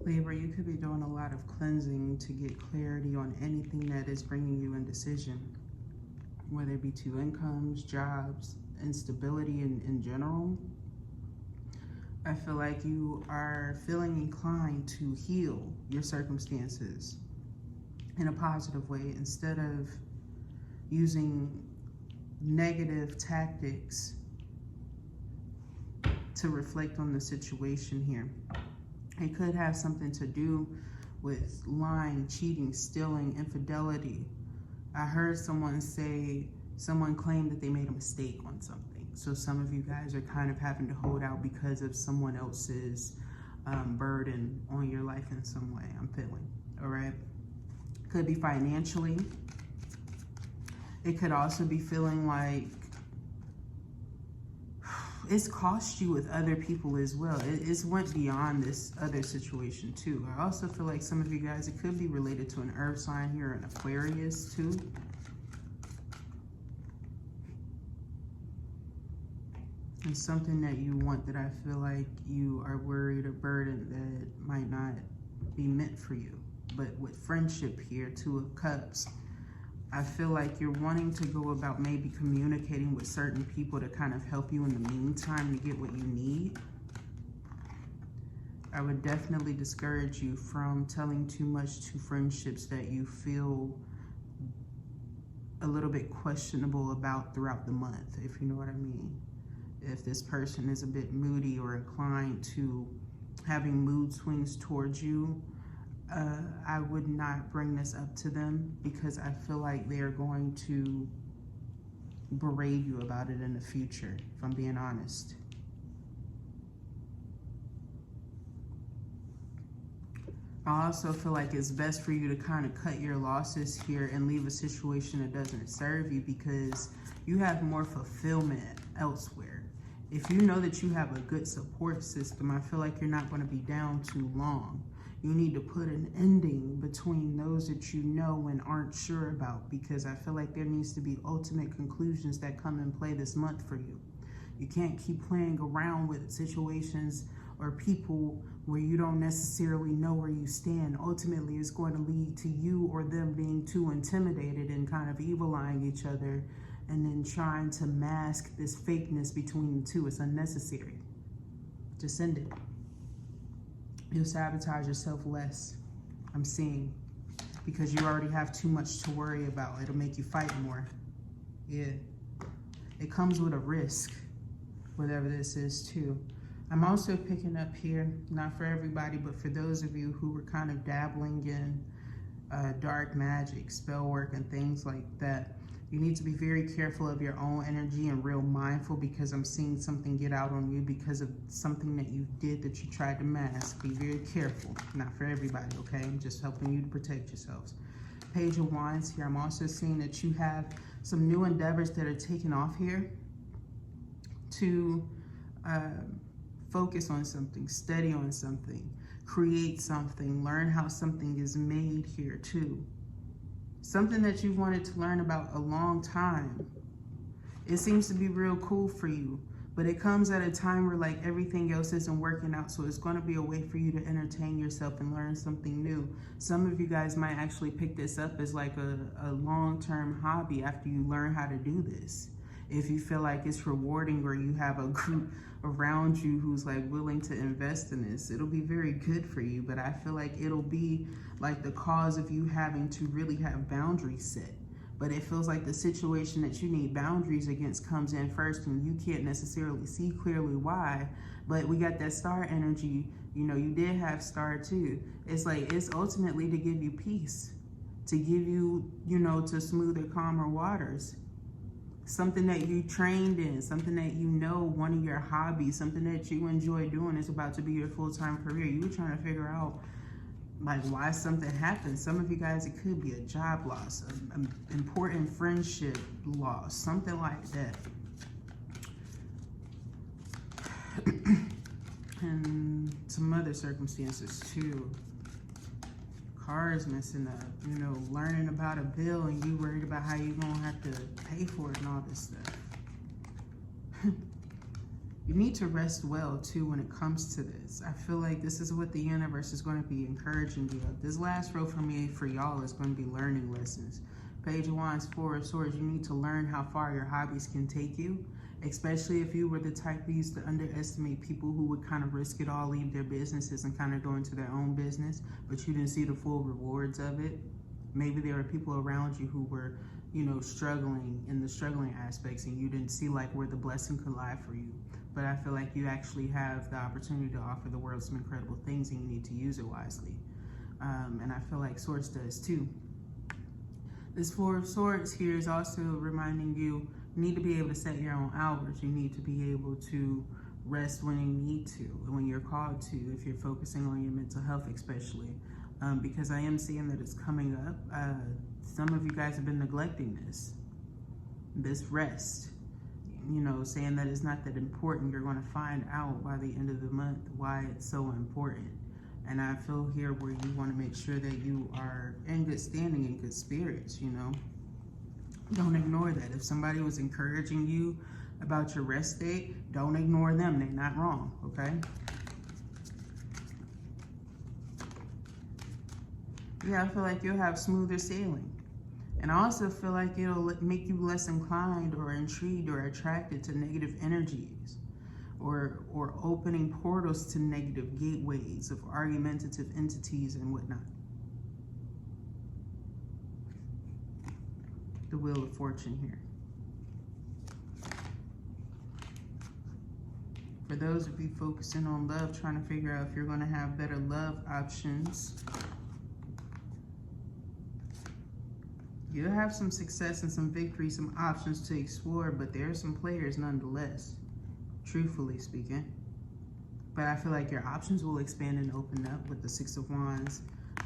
Libra, you could be doing a lot of cleansing to get clarity on anything that is bringing you indecision, whether it be to incomes, jobs, instability in general. I feel like you are feeling inclined to heal your circumstances in a positive way instead of using negative tactics to reflect on the situation here. It could have something to do with lying, cheating, stealing, infidelity. I heard someone claim that they made a mistake on something. So some of you guys are kind of having to hold out because of someone else's burden on your life in some way, I'm feeling, all right? Could be financially. It could also be feeling like it's cost you with other people as well. It's went beyond this other situation too. I also feel like some of you guys, it could be related to an earth sign here, an Aquarius too. It's something that you want that I feel like you are worried or burdened that might not be meant for you. But with friendship here, Two of Cups, I feel like you're wanting to go about maybe communicating with certain people to kind of help you in the meantime to get what you need. I would definitely discourage you from telling too much to friendships that you feel a little bit questionable about throughout the month, if you know what I mean. If this person is a bit moody or inclined to having mood swings towards you, I would not bring this up to them because I feel like they're going to berate you about it in the future, if I'm being honest. I also feel like it's best for you to kind of cut your losses here and leave a situation that doesn't serve you because you have more fulfillment elsewhere. If you know that you have a good support system, I feel like you're not going to be down too long. You need to put an ending between those that you know and aren't sure about because I feel like there needs to be ultimate conclusions that come in play this month for you. You can't keep playing around with situations or people where you don't necessarily know where you stand. Ultimately, it's going to lead to you or them being too intimidated and kind of evil-eyeing each other and then trying to mask this fakeness between the two. It's unnecessary. Just end it. You'll sabotage yourself less, I'm seeing, because you already have too much to worry about. It'll make you fight more. Yeah. It comes with a risk, whatever this is too. I'm also picking up here, not for everybody, but for those of you who were kind of dabbling in dark magic, spell work, and things like that. You need to be very careful of your own energy and real mindful because I'm seeing something get out on you because of something that you did that you tried to mask. Be very careful. Not for everybody, okay? I'm just helping you to protect yourselves. Page of Wands here. I'm also seeing that you have some new endeavors that are taking off here to focus on something, study on something, create something, learn how something is made here too. Something that you've wanted to learn about a long time. It seems to be real cool for you, but it comes at a time where like everything else isn't working out. So it's going to be a way for you to entertain yourself and learn something new. Some of you guys might actually pick this up as like a long-term hobby after you learn how to do this. If you feel like it's rewarding or you have a group around you who's like willing to invest in this, it'll be very good for you. But I feel like it'll be like the cause of you having to really have boundaries set. But it feels like the situation that you need boundaries against comes in first and you can't necessarily see clearly why. But we got that star energy, you know, you did have star too. It's like, it's ultimately to give you peace, to give you, you know, to smoother, calmer waters. Something that you trained in, something that you know, one of your hobbies, something that you enjoy doing is about to be your full-time career. You were trying to figure out like why something happened. Some of you guys, it could be a job loss, an important friendship loss, something like that. And some other circumstances too. Cars messing up, you know, learning about a bill and you worried about how you gonna have to pay for it and all this stuff. You need to rest well too when it comes to this. I feel like this is what the universe is going to be encouraging you of. This last row for me, for y'all, is going to be learning lessons. Page of Wands, Four of Swords. You need to learn how far your hobbies can take you, especially if you were the type who used to underestimate people who would kind of risk it all, leave their businesses and kind of go into their own business, but you didn't see the full rewards of it. Maybe there were people around you who were, you know, struggling in the struggling aspects, and you didn't see like where the blessing could lie for you. But I feel like you actually have the opportunity to offer the world some incredible things, and you need to use it wisely. And I feel like Swords does too. This Four of Swords here is also reminding you need to be able to set your own hours. You need to be able to rest when you need to, when you're called to, if you're focusing on your mental health especially. Because I am seeing that it's coming up. Some of you guys have been neglecting this rest. You know, saying that it's not that important. You're going to find out by the end of the month why it's so important. And I feel here where you want to make sure that you are in good standing, in good spirits, you know. Don't ignore that. If somebody was encouraging you about your rest day, don't ignore them. They're not wrong, okay? Yeah, I feel like you'll have smoother sailing. And I also feel like it'll make you less inclined or intrigued or attracted to negative energies, or opening portals to negative gateways of argumentative entities and whatnot. The Wheel of Fortune here. For those of you focusing on love, trying to figure out if you're going to have better love options, you'll have some success and some victory, some options to explore, but there are some players nonetheless, truthfully speaking. But I feel like your options will expand and open up with the Six of Wands,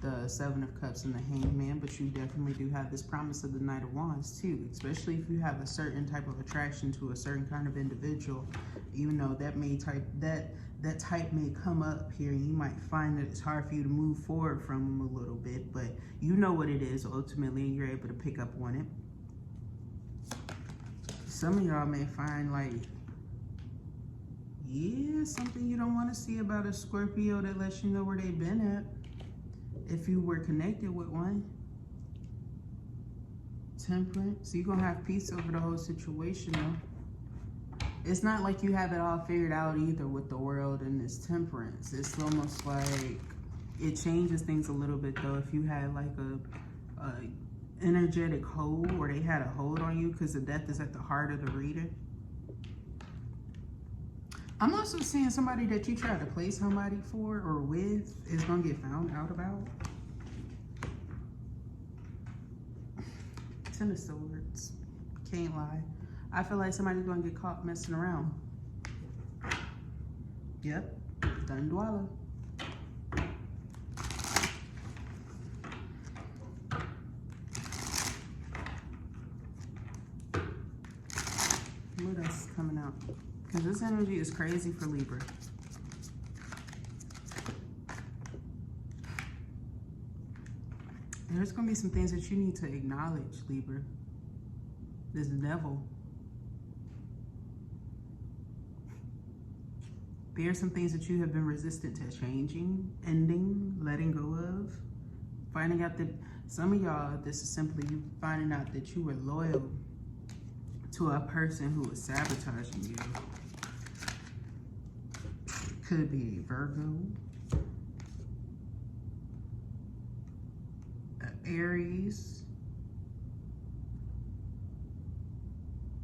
the Seven of Cups, and the Hanged Man. But you definitely do have this promise of the Knight of Wands too, especially if you have a certain type of attraction to a certain kind of individual. Even though that type may come up here, and you might find that it's hard for you to move forward from them a little bit, but you know what it is ultimately, and you're able to pick up on it. Some of y'all may find like, yeah, something you don't want to see about a Scorpio that lets you know where they've been at, if you were connected with one. Temperance. So you're going to have peace over the whole situation though. It's not like you have it all figured out either with the world and this Temperance. It's almost like it changes things a little bit though. If you had like a energetic hold, or they had a hold on you, because the Death is at the heart of the reader. I'm also seeing somebody that you try to play somebody for or with is going to get found out about. Ten of Swords. Can't lie. I feel like somebody's going to get caught messing around. Yep. Done Dwala. What else is coming out? Because this energy is crazy for Libra. There's going to be some things that you need to acknowledge, Libra. This devil. There are some things that you have been resistant to changing, ending, letting go of. Finding out that some of y'all, this is simply you finding out that you were loyal to a person who was sabotaging you. Could be a Virgo, Aries,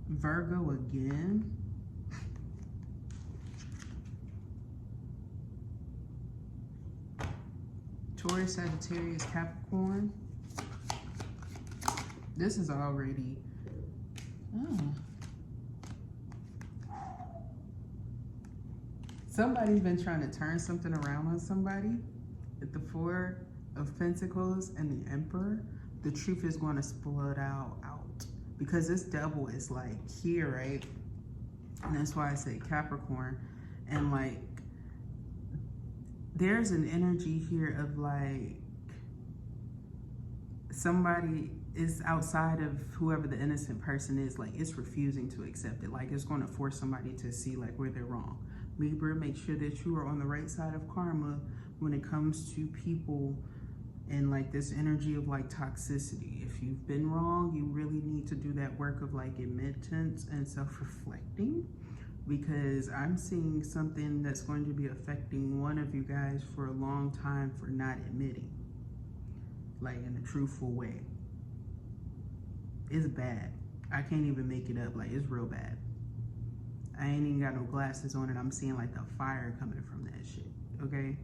Virgo again. Taurus, Sagittarius, Capricorn. This is already, somebody's been trying to turn something around on somebody. At the Four of Pentacles and the Emperor, the truth is going to explode out. Because this devil is like here, right? And that's why I say Capricorn. And like, there's an energy here of like somebody is outside of whoever the innocent person is, like it's refusing to accept it. Like it's going to force somebody to see like where they're wrong. Libra, make sure that you are on the right side of karma when it comes to people and like this energy of like toxicity. If you've been wrong, you really need to do that work of like admittance and self-reflecting, because I'm seeing something that's going to be affecting one of you guys for a long time for not admitting, like in a truthful way. It's bad. I can't even make it up. Like, it's real bad. I ain't even got no glasses on and I'm seeing like the fire coming from that shit, okay?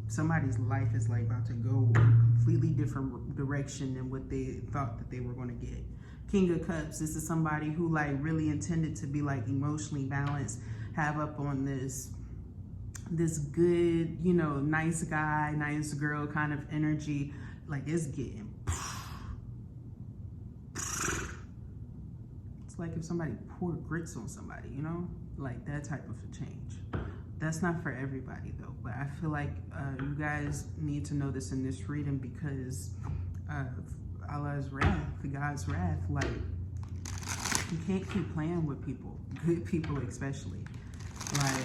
Somebody's life is like about to go in a completely different direction than what they thought that they were going to get. King of Cups, this is somebody who like really intended to be like emotionally balanced, have up on this good, you know, nice guy, nice girl kind of energy. Like it's getting, it's like if somebody poured grits on somebody, you know, like that type of a change. That's not for everybody though, but I feel like you guys need to know this in this reading because Allah's wrath, God's wrath, like you can't keep playing with people, good people especially. Like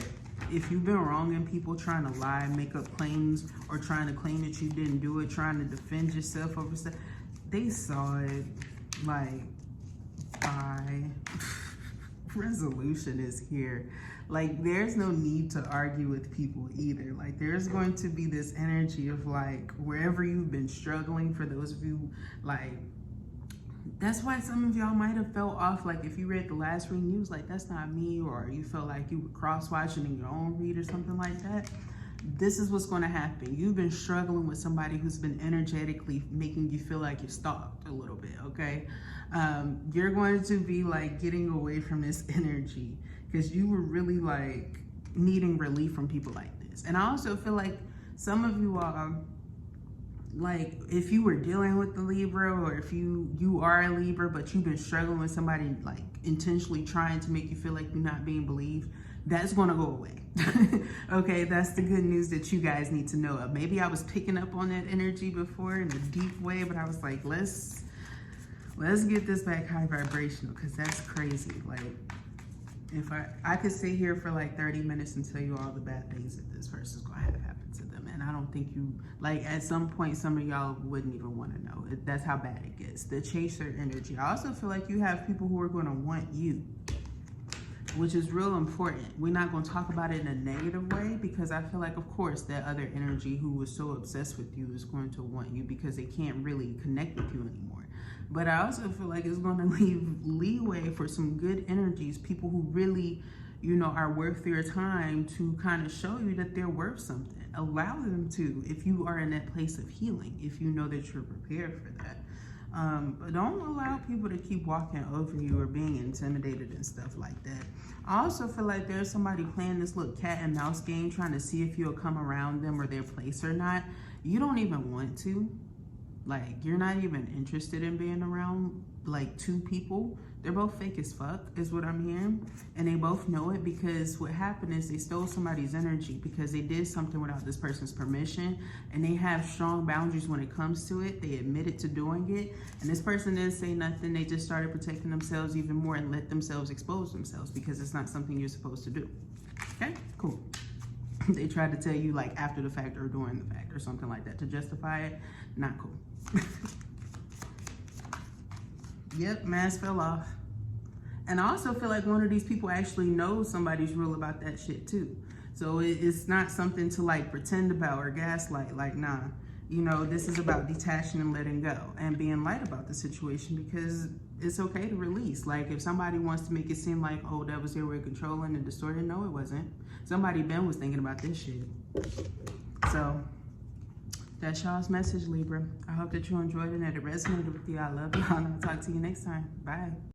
if you've been wronging people, trying to lie, make up claims, or trying to claim that you didn't do it, trying to defend yourself over stuff, they saw it. Like, bye. Resolution is here. Like there's no need to argue with people either. Like there's going to be this energy of like wherever you've been struggling, for those of you, like that's why some of y'all might have felt off. Like if you read the last reading, you was like, that's not me, or you felt like you were cross-watching in your own read or something like that. This is what's going to happen. You've been struggling with somebody who's been energetically making you feel like you're stalked a little bit, okay? You're going to be like getting away from this energy because you were really like needing relief from people like this. And I also feel like some of you are like, if you were dealing with the Libra, or if you are a Libra, but you've been struggling with somebody like intentionally trying to make you feel like you're not being believed, that's going to go away. Okay, that's the good news that you guys need to know of. Maybe I was picking up on that energy before in a deep way, but I was like, let's get this back high vibrational, because that's crazy. Like, if I could sit here for like 30 minutes and tell you all the bad things that this person's going to have happen to them, and I don't think you, like, at some point some of y'all wouldn't even want to know. That's how bad it gets. The chaser energy. I also feel like you have people who are going to want you, which is real important. We're not going to talk about it in a negative way, because I feel like, of course, that other energy who was so obsessed with you is going to want you because they can't really connect with you anymore. But I also feel like it's going to leave leeway for some good energies, people who really, you know, are worth their time, to kind of show you that they're worth something. Allow them to, if you are in that place of healing, if you know that you're prepared for that. But don't allow people to keep walking over you or being intimidated and stuff like that. I also feel like there's somebody playing this little cat and mouse game, trying to see if you'll come around them or their place or not. You don't even want to. Like, you're not even interested in being around like two people. They're both fake as fuck is what I'm hearing. And they both know it, because what happened is they stole somebody's energy because they did something without this person's permission, and they have strong boundaries when it comes to it. They admitted to doing it, and this person didn't say nothing. They just started protecting themselves even more and let themselves expose themselves, because it's not something you're supposed to do. Okay, cool. They tried to tell you like after the fact or during the fact or something like that to justify it. Not cool. Yep, mask fell off. And I also feel like one of these people actually knows somebody's real about that shit too. So it's not something to like pretend about or gaslight. Like, nah, you know, this is about detaching and letting go and being light about the situation, because it's okay to release. Like, if somebody wants to make it seem like, oh, that was their way of controlling and distorting, no, it wasn't. Somebody Ben was thinking about this shit. So that's y'all's message, Libra. I hope that you enjoyed it and that it resonated with you. I love you, and I'll talk to you next time. Bye.